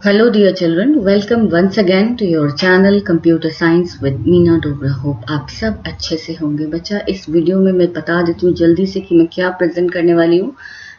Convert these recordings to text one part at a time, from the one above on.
Hello dear children, welcome once again to your channel Computer Science with Meena Dogra. Hope आप सब अच्छे से होंगे बच्चा। इस वीडियो में मैं बता देती हूँ जल्दी से कि मैं क्या प्रेजेंट करने वाली हूँ।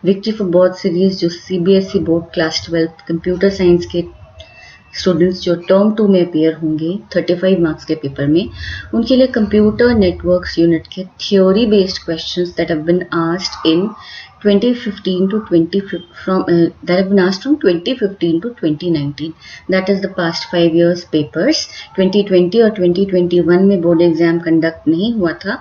विक्ट्री फॉर बोर्ड सीरीज जो CBSE board class 12 computer science के स्टूडेंट्स जो टर्म 2 में अपियर होंगे 35 मार्क्स के पेपर में, उनके लिए कंप्यूटर नेटवर्क्स यूनिट के theory based questions that have been asked in 2015 to 20 from that have been asked from 2015 to 2019, that is the past 5 years papers. 2020 और 2021 में बोर्ड एग्जाम कंडक्ट नहीं हुआ था,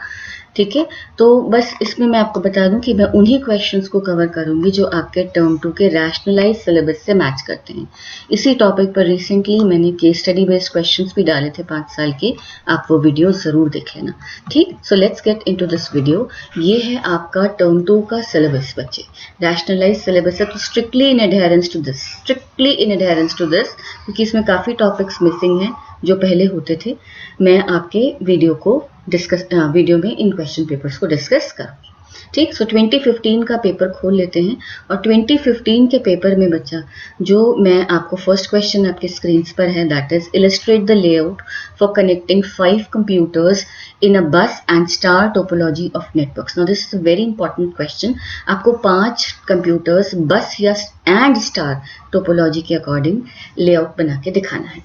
ठीक है। तो बस इसमें मैं आपको बता दूं कि मैं उन्हीं क्वेश्चंस को कवर करूंगी जो आपके टर्म 2 के रैशनलाइज सिलेबस से मैच करते हैं। इसी टॉपिक पर रिसेंटली मैंने केस स्टडी बेस्ड क्वेश्चंस भी डाले थे 5 साल के, आप वो वीडियो जरूर देख लेना, ठीक। So let's get into this video. ये है आपका टर्म 2 का सिलेबस बच्चे, रैशनलाइज सिलेबस है, तो strictly in adherence to this क्योंकि इसमें काफ़ी टॉपिक्स मिसिंग हैं जो पहले होते थे। मैं आपके वीडियो में इन क्वेश्चन पेपर्स को डिस्कस करूँगी, ठीक। सो 2015 का पेपर खोल लेते हैं और 2015 के पेपर में बच्चा जो मैं आपको फर्स्ट क्वेश्चन आपके स्क्रीन पर है, that is illustrate the layout for connecting 5 computers in a bus and star topology of networks. Now this is a very important question. आपको 5 कंप्यूटर्स बस या एंड स्टार टोपोलॉजी के according layout बना के दिखाना है।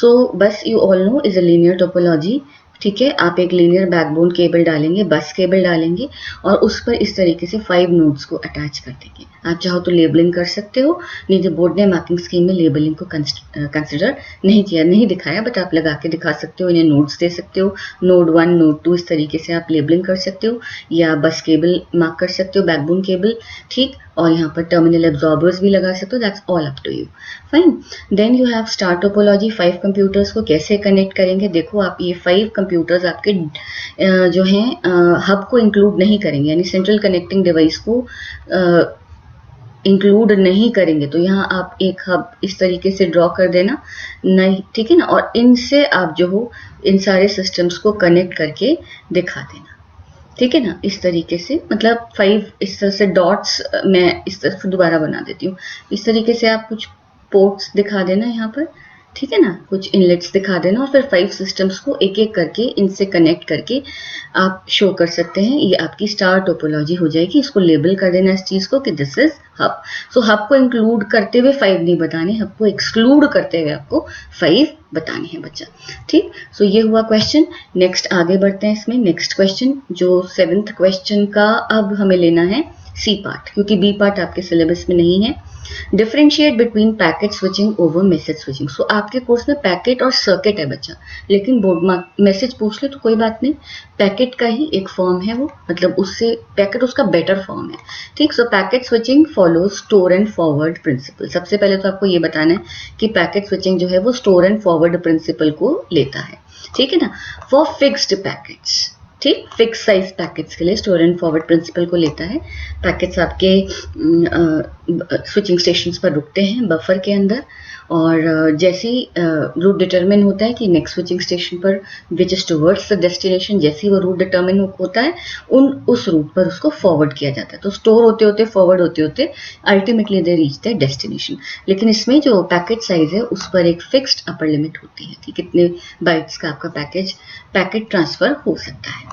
So bus you all know is a linear topology, ठीक है। आप एक लीनियर बैकबोन केबल डालेंगे, बस केबल डालेंगे और उस पर इस तरीके से 5 नोड्स को अटैच कर देंगे। आप चाहो तो लेबलिंग कर सकते हो, नहीं तो बोर्ड ने मार्किंग स्कीम में लेबलिंग को कंसिडर नहीं दिखाया, बट आप लगा के दिखा सकते हो, इन्हें नोड्स दे सकते हो, नोड 1 नोड 2 इस तरीके से आप लेबलिंग कर सकते हो, या बस केबल मार्क कर सकते हो, बैकबोन केबल, ठीक। और यहाँ पर टर्मिनल एब्जॉर्बर्स भी लगा सकते हो, that's all up to you, fine. Then you have star topology. 5 computers को कैसे कनेक्ट करेंगे, देखो आप ये 5 कंप्यूटर्स आपके जो हैं हब को इंक्लूड नहीं करेंगे, यानी सेंट्रल कनेक्टिंग डिवाइस को इंक्लूड नहीं करेंगे, तो यहाँ आप एक हब इस तरीके से ड्रॉ कर देना, नहीं, ठीक है ना। और इनसे आप जो हो इन सारे सिस्टम्स को कनेक्ट करके दिखा देना, ठीक है ना, इस तरीके से। मतलब 5 इस तरह से डॉट्स मैं इस तरह से दोबारा बना देती हूँ, इस तरीके से आप कुछ पोर्ट्स दिखा देना यहाँ पर, ठीक है ना, कुछ इनलेट्स दिखा देना और फिर 5 सिस्टम्स को एक एक करके इनसे कनेक्ट करके आप शो कर सकते हैं। ये आपकी स्टार टोपोलॉजी हो जाएगी। इसको लेबल कर देना इस चीज़ को कि this is hub. So hub को इंक्लूड करते हुए 5 नहीं बताने, हब को एक्सक्लूड करते हुए आपको 5 बताने हैं बच्चा, ठीक। सो ये हुआ क्वेश्चन। नेक्स्ट आगे बढ़ते हैं इसमें। नेक्स्ट क्वेश्चन जो 7th क्वेश्चन का अब हमें लेना है सी पार्ट, क्योंकि बी पार्ट आपके सिलेबस में नहीं है। Differentiate between packet switching over message switching. So आपके कोर्स में पैकेट और सर्किट है बच्चा, लेकिन बोर्ड में मैसेज पूछ ले तो कोई बात नहीं, पैकेट का ही एक फॉर्म है वो, मतलब उससे पैकेट उसका बेटर फॉर्म है, ठीक। So packet switching follow store and forward principle. सबसे पहले तो आपको ये बताना है कि पैकेट स्विचिंग जो है वो स्टोर एंड फॉरवर्ड प्रिंसिपल को लेता है, ठीक है ना। फॉर फिक्स्ड पैकेट्स, ठीक, फिक्स साइज पैकेट्स के लिए स्टोर एंड फॉरवर्ड प्रिंसिपल को लेता है। पैकेट्स आपके स्विचिंग स्टेशंस पर रुकते हैं बफर के अंदर, और जैसे ही रूट डिटरमिन होता है कि नेक्स्ट स्विचिंग स्टेशन पर which is towards the destination, जैसे ही वो रूट डिटरमिन होता है उस रूट पर उसको फॉरवर्ड किया जाता है। तो स्टोर होते होते फॉरवर्ड होते होते ultimately they reach the destination. लेकिन इसमें जो पैकेट साइज है उस पर एक फिक्स्ड अपर लिमिट होती है कि कितने बाइट्स का आपका पैकेट ट्रांसफर हो सकता है।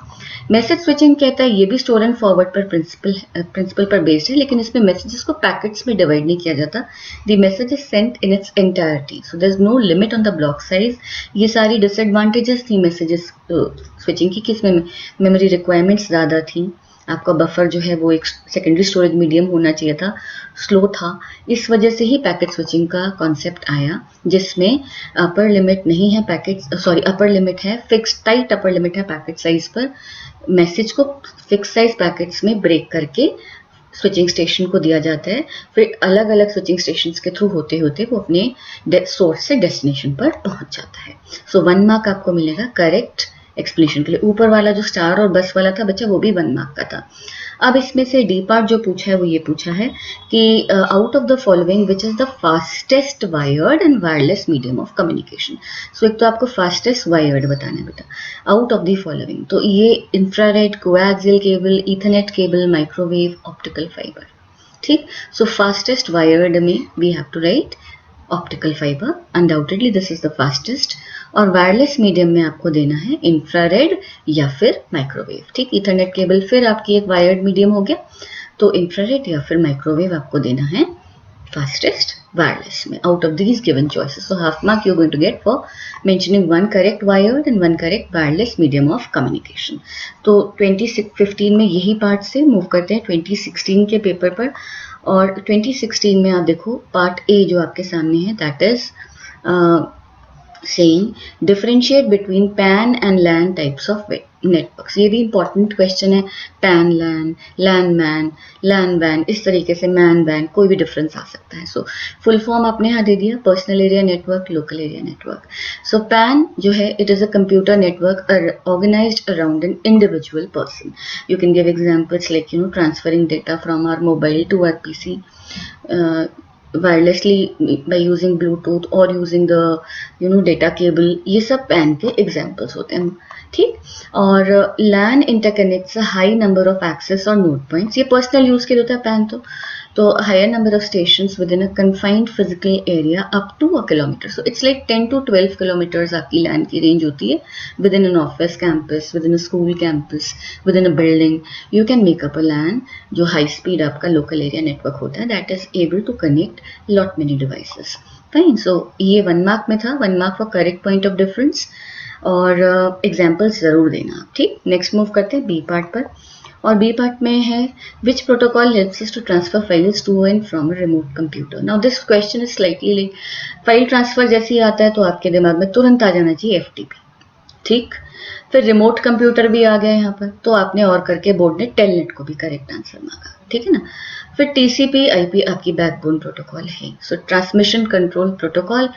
मैसेज स्विचिंग कहता है ये भी स्टोर एंड फॉरवर्ड पर प्रिंसिपल पर बेस्ड है, लेकिन इसमें मैसेजेस को पैकेट्स में डिवाइड नहीं किया जाता। The message is sent in its entirety, so there is no limit on the block size. ये सारी डिसएडवांटेजेस थी मैसेजेस स्विचिंग की कि इसमें मेमोरी रिक्वायरमेंट्स ज़्यादा थी, आपका बफर जो है वो एक सेकेंडरी स्टोरेज मीडियम होना चाहिए था, स्लो था। इस वजह से ही पैकेट स्विचिंग का कॉन्सेप्ट आया, जिसमें अपर लिमिट नहीं है अपर लिमिट है, फिक्स टाइट अपर लिमिट है पैकेट साइज पर। मैसेज को फिक्स साइज पैकेट्स में ब्रेक करके स्विचिंग स्टेशन को दिया जाता है, फिर अलग अलग स्विचिंग स्टेशन के थ्रू होते होते वो अपने सोर्स से डेस्टिनेशन पर पहुंच जाता है। सो 1 मार्क आपको मिलेगा करेक्ट एक्सप्लेनेशन के लिए। ऊपर वाला जो स्टार और बस वाला था बच्चा वो भी 1 मार्क का था। अब इसमें से डी पार्ट जो पूछा है वो ये पूछा है कि out of the following which is the fastest wired and wireless medium of communication. So एक तो आपको फास्टेस्ट वायर्ड बताना है बेटा, आउट ऑफ द फॉलोइंग, तो ये infrared, coaxial cable, ethernet cable, microwave, optical fibre, ठीक। सो फास्टेस्ट वायर्ड में we have to write optical fibre, undoubtedly this is the fastest. और वायरलेस मीडियम में आपको देना है इंफ्रारेड या फिर माइक्रोवेव। ठीक, ईथरनेट केबल फिर आपकी एक वायर्ड मीडियम हो गया, तो इंफ्रारेड या फिर माइक्रोवेव आपको देना है fastest wireless में out of these given choices. So half mark you're going to get for mentioning one correct wired and one correct wireless medium of communication. तो 2015 में यही पार्ट से मूव करते हैं 2016 के पेपर पर। और 2016 में आप देखो पार्ट ए जो आपके सामने है, that is saying differentiate between PAN and LAN types of networks. ये भी important question है। PAN LAN, LAN MAN, LAN WAN, इस तरीके से MAN WAN कोई भी difference आ सकता है। So full form आपने यहाँ दे दिया, personal area network, local area network. So PAN जो है it is a computer network organized around an individual person. You can give examples like transferring data from our mobile to our PC. Wirelessly by using Bluetooth or using the data cable, ये सब PAN के examples होते हैं। ठीक, और LAN interconnects a high number of access or node points, ये personal use के लिए होता है पैन। तो higher number of stations within a confined physical area up to a kilometre. So it's like 10 to 12 kilometres आपकी LAN की range होती है with in an office campus, within a school campus, within a building. You can make up a LAN जो high speed आपका local area network होता है, that is able to connect lot many devices. Fine, so ये 1 mark में था, 1 mark for correct point of difference. और examples जरूर देना आप। ठीक, नेक्स्ट मूव करते हैं बी पार्ट पर। और बी पार्ट में है which protocol helps us to transfer files to and from a remote computer. Now this question is slightly like file transfer जैसे ही आता है तो आपके दिमाग में तुरंत आ जाना चाहिए एफटीपी। ठीक, फिर रिमोट कंप्यूटर भी आ गया यहाँ पर, तो आपने और करके बोर्ड ने टेलनेट को भी करेक्ट आंसर मांगा। ठीक है ना, फिर टीसीपी आईपी आपकी बैकबोन प्रोटोकॉल है। सो ट्रांसमिशन कंट्रोल प्रोटोकॉल,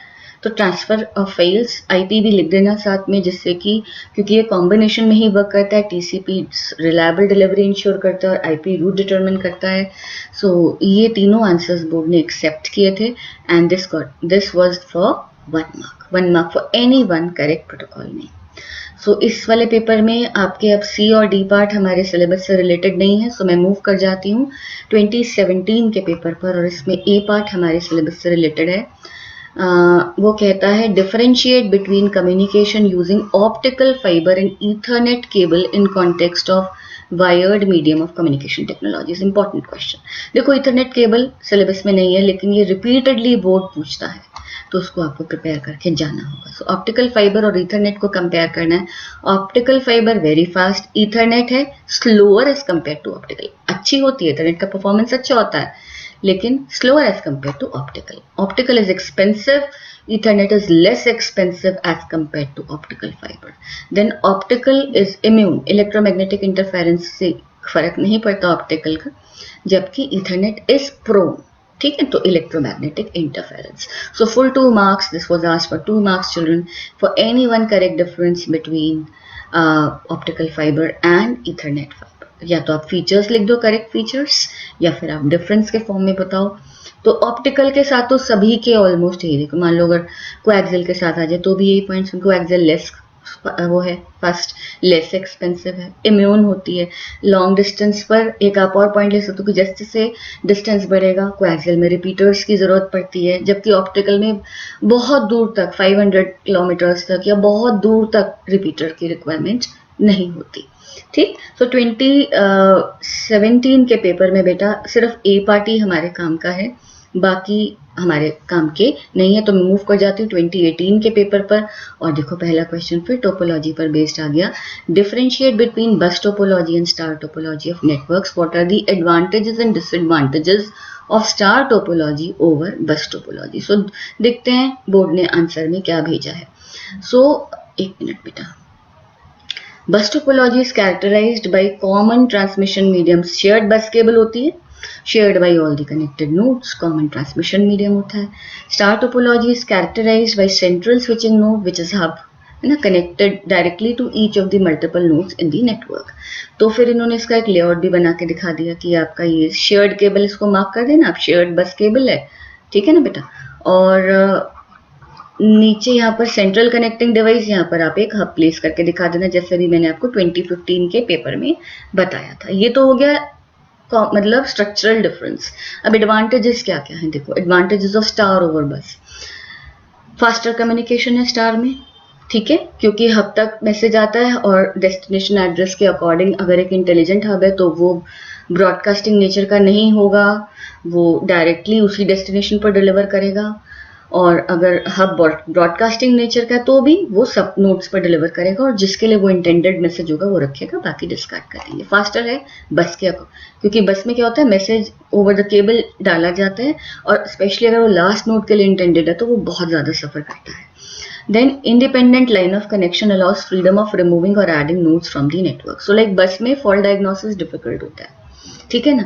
तो ट्रांसफर ऑफ फाइल्स आईपी भी लिख देना साथ में, जिससे कि क्योंकि ये कॉम्बिनेशन में ही वर्क करता है। टीसीपी रिलायबल डिलीवरी इंश्योर करता है और आईपी रूट डिटरमिन करता है। सो ये तीनों आंसर्स बोर्ड ने एक्सेप्ट किए थे and this was for 1 mark for any one correct protocol में। सो इस वाले पेपर में आपके अब सी और डी पार्ट हमारे सिलेबस से रिलेटेड नहीं है, सो मैं मूव कर जाती हूँ 2017 के पेपर पर, और इसमें ए पार्ट हमारे सिलेबस से रिलेटेड है। वो कहता है differentiate between communication using optical fibre and Ethernet cable in context of wired medium of communication technologies. Important question. देखो ईथरनेट केबल सिलेबस में नहीं है, लेकिन ये रिपीटेडली बोर्ड पूछता है, तो उसको आपको प्रिपेयर करके जाना होगा। सो ऑप्टिकल फाइबर और ईथरनेट को कंपेयर करना है। Optical fibre very fast, Ethernet है slower as compare to optical. अच्छी होती है, ईथरनेट का परफॉर्मेंस अच्छा होता है, लेकिन slower as compared to optical. Optical is expensive, Ethernet is less expensive as compared to optical fiber. Then optical is immune, electromagnetic interference से फर्क नहीं पड़ता optical का, जबकि Ethernet is prone, ठीक है, तो electromagnetic interference. So full 2 marks, this was asked for 2 marks children, for any one correct difference between optical fiber and Ethernet fiber. या तो आप फीचर्स लिख दो करेक्ट फीचर्स, या फिर आप डिफरेंस के फॉर्म में बताओ। तो ऑप्टिकल के साथ तो सभी के ऑलमोस्ट यही, देखो मान लो अगर कोएक्सियल के साथ आ जाए तो भी यही पॉइंट्स। कोएक्सियल लेस वो है फर्स्ट, लेस एक्सपेंसिव है, इम्यून होती है। लॉन्ग डिस्टेंस पर एक आप और पॉइंट ले सकते हो कि जैसे जैसे डिस्टेंस बढ़ेगा कोएक्सियल में रिपीटर्स की जरूरत पड़ती है, जबकि ऑप्टिकल में बहुत दूर तक 500 किलोमीटर्स तक या बहुत दूर तक रिपीटर की रिक्वायरमेंट नहीं होती। ठीक, सो 2017 के पेपर में बेटा सिर्फ ए पार्टी हमारे काम का है, बाकी हमारे काम के नहीं है। तो मैं मूव कर जाती हूँ 2018 के पेपर पर, और देखो पहला क्वेश्चन फिर टोपोलॉजी पर बेस्ड आ गया। Differentiate between bus topology and star topology of networks, what are the advantages and disadvantages of star topology over bus topology. So देखते हैं बोर्ड ने आंसर में क्या भेजा है। सो एक मिनट बेटा। Bus topology is characterised by common transmission mediums. Shared bus cable होती है, shared by all the connected nodes, common transmission medium होता है। Star topology is characterised by central switching node which is hub, है ना, connected directly to each of the multiple nodes in the network. तो फिर इन्होंने इसका एक layout भी बना के दिखा दिया कि आपका ये शेयर्ड केबल, इसको मार्क कर देना आप, शेयर्ड बस केबल है, ठीक है ना बेटा। और नीचे यहाँ पर सेंट्रल कनेक्टिंग डिवाइस, यहाँ पर आप एक हब प्लेस करके दिखा देना, जैसे भी मैंने आपको 2015 के पेपर में बताया था। ये तो हो गया मतलब स्ट्रक्चरल डिफरेंस। अब एडवांटेजेस क्या क्या है देखो। एडवांटेजेस ऑफ स्टार ओवर बस, फास्टर कम्युनिकेशन है स्टार में, ठीक है, क्योंकि हब तक मैसेज आता है और डेस्टिनेशन एड्रेस के अकॉर्डिंग अगर एक इंटेलिजेंट हब है तो वो ब्रॉडकास्टिंग नेचर का नहीं होगा, वो डायरेक्टली उसी डेस्टिनेशन पर डिलीवर करेगा। और अगर हब ब्रॉडकास्टिंग नेचर का है तो भी वो सब नोट्स पर डिलीवर करेगा और जिसके लिए वो इंटेंडेड मैसेज होगा वो रखेगा, बाकी डिस्कार्ड कर देंगे। फास्टर है बस के, क्योंकि बस में क्या होता है मैसेज ओवर द केबल डाला जाता है और स्पेशली अगर वो लास्ट नोट के लिए इंटेंडेड है तो वो बहुत ज़्यादा सफ़र करता है। Then independent line of connection allows freedom of removing or adding nodes from the network. So like बस में फॉल्ट डायग्नोसिस डिफिकल्ट होता है, ठीक है ना।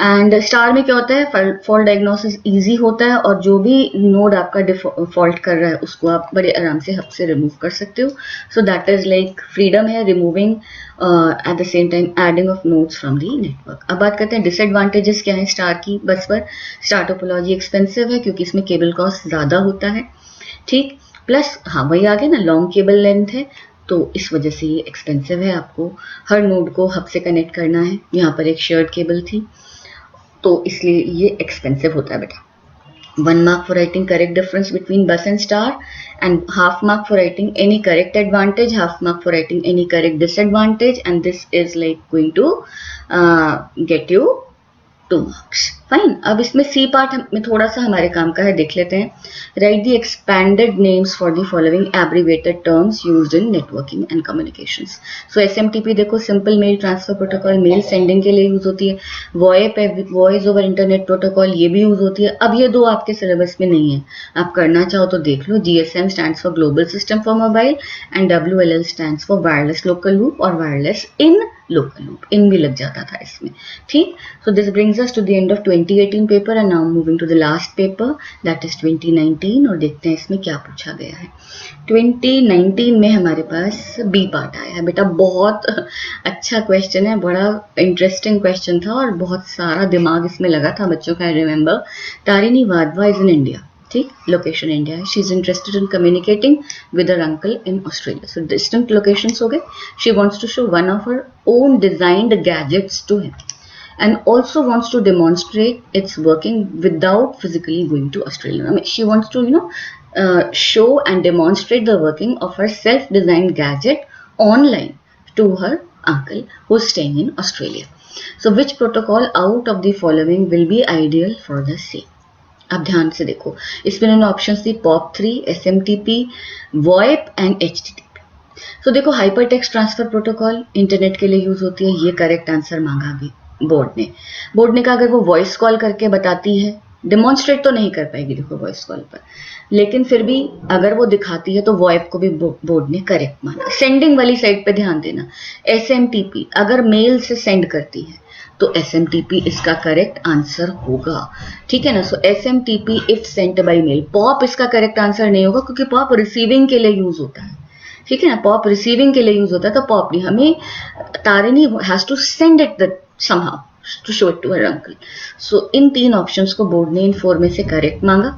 एंड स्टार में क्या होता है, फॉल्ट डायग्नोसिस इजी होता है और जो भी नोड आपका फॉल्ट कर रहा है उसको आप बड़े आराम से हब से रिमूव कर सकते हो। So that is like freedom है removing at the same time adding of nodes from the network. अब बात करते हैं डिसएडवांटेजेस क्या है स्टार की बस पर। स्टार टोपोलॉजी एक्सपेंसिव है क्योंकि इसमें केबल कॉस्ट ज़्यादा होता है, ठीक, प्लस हाँ वही आ गया ना लॉन्ग केबल लेंथ है तो इस वजह से ये एक्सपेंसिव है। आपको हर नोड को हब से कनेक्ट करना है, यहाँ पर एक शेयर्ड केबल थी तो इसलिए ये एक्सपेंसिव होता है बेटा। 1 mark for writing correct difference between bus and star and half mark for writing any correct advantage, half mark for writing any correct disadvantage, and this is like going to get you 2 marks. Fine. अब इसमें C part में थोड़ा सा हमारे काम का है, देख लेते हैं। Right the expanded names for the following abbreviated terms used in networking and communications. So SMTP देखो simple mail transfer protocol, mail sending के लिए यूज होती है। वॉइप है वॉइस ओवर इंटरनेट प्रोटोकॉल, ये भी यूज होती है। अब ये दो आपके सिलेबस में नहीं है, आप करना चाहो तो देख लो। GSM stands for global system for mobile and WLL stands for wireless local loop और wireless in local loop, in भी लग जाता था इसमें, ठीक। So this brings us to the end of 2018 paper and now moving to the last paper that is 2019 और देखते हैं इसमें क्या पूछा गया है। 2019 में हमारे पास बी पार्ट आया है बेटा। बहुत अच्छा क्वेश्चन है, बड़ा इंटरेस्टिंग क्वेश्चन था और बहुत सारा दिमाग इसमें लगा था बच्चों का। I remember Tarini Wadhwa is in India, ठीक, लोकेशन इंडिया है। She is interested in communicating with her uncle in Australia. So distant locations हो गए। She wants to show one of her own designed gadgets to him and also wants to demonstrate its working without physically going to Australia. I mean, she wants to show and demonstrate the working of her self-designed gadget online to her uncle who's staying in Australia. So which protocol out of the following will be ideal for the same? अब ध्यान से देखो, इसमें उन्होंने options the POP3, SMTP, VoIP and HTTP। तो देखो hyper text transfer protocol internet के लिए यूज होती है, ये करेक्ट आंसर मांगा भी बोर्ड ने कहा अगर वो वॉइस कॉल करके बताती है, डेमोन्स्ट्रेट तो नहीं कर पाएगी देखो वॉइस कॉल पर, लेकिन फिर भी अगर वो दिखाती है तो वॉइप को भी बोर्ड ने करेक्ट माना। सेंडिंग वाली साइड पे ध्यान देना। एसएमटीपी अगर मेल से सेंड करती है तो एसएमटीपी इसका करेक्ट आंसर होगा, ठीक है ना। So SMTP if sent by mail. POP इसका करेक्ट आंसर नहीं होगा क्योंकि पॉप रिसीविंग के लिए यूज होता है, ठीक है ना। पॉप रिसीविंग के लिए यूज होता है तो पॉप नहीं, हमें Tarini has to send it that somehow to show it to her uncle. So इन 3 ऑप्शंस को बोर्ड ने इन 4 में से करेक्ट मांगा,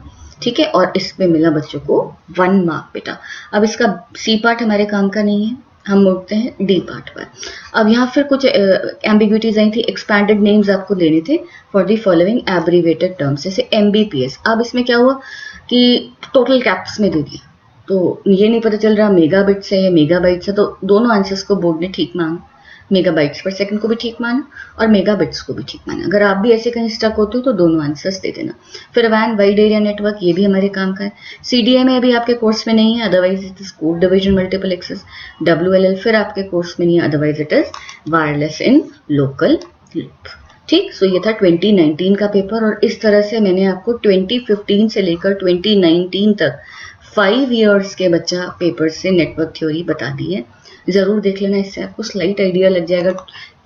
ठीक है, और इसमें मिला बच्चों को 1 मार्क बेटा। अब इसका सी पार्ट हमारे काम का नहीं है, हम उठते हैं डी पार्ट पर। अब यहाँ फिर कुछ एम्बिग्यूटीज आई थी। एक्सपैंडेड नेम्स आपको लेने थे for the following abbreviated terms, जैसे MBPS। अब इसमें क्या हुआ कि टोटल कैप्स में दे दिया तो ये नहीं पता चल रहा मेगाबिट्स है या मेगाबाइट्स है, तो दोनों आंसर्स को बोर्ड ने ठीक मांगा। मेगाबाइट्स पर सेकंड को भी ठीक माना और मेगाबिट्स को भी ठीक माना। अगर आप भी ऐसे कहीं स्टक होते हो तो दोनों आंसर्स दे देना। फिर वैन वाइड एरिया नेटवर्क, ये भी हमारे काम का है। CDMA अभी आपके कोर्स में नहीं है, otherwise it is code division multiple access. WLL फिर आपके कोर्स में नहीं है, otherwise it is wireless in local loop, ठीक। सो ये था 2019 का पेपर और इस तरह से मैंने आपको 2015 से लेकर 2019 तक 5 इयर्स के बच्चा पेपर से नेटवर्क थ्योरी बता दी है। ज़रूर देख लेना, इससे आपको स्लाइट आइडिया लग जाएगा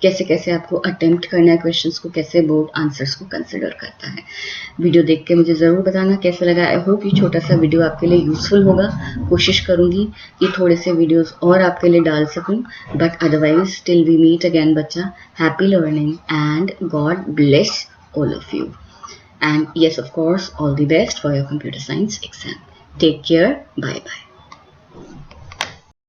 कैसे कैसे आपको अटेम्प्ट करना है क्वेश्चंस को, कैसे बोर्ड आंसर्स को कंसिडर करता है। वीडियो देख के मुझे ज़रूर बताना कैसा लगा। आई होप ये छोटा सा वीडियो आपके लिए यूज़फुल होगा। कोशिश करूँगी कि थोड़े से वीडियोस और आपके लिए डाल सकूँ, but otherwise till we meet again बच्चा, happy learning and God bless all of you. And yes of course all the best for your computer science exam. Take care, bye bye.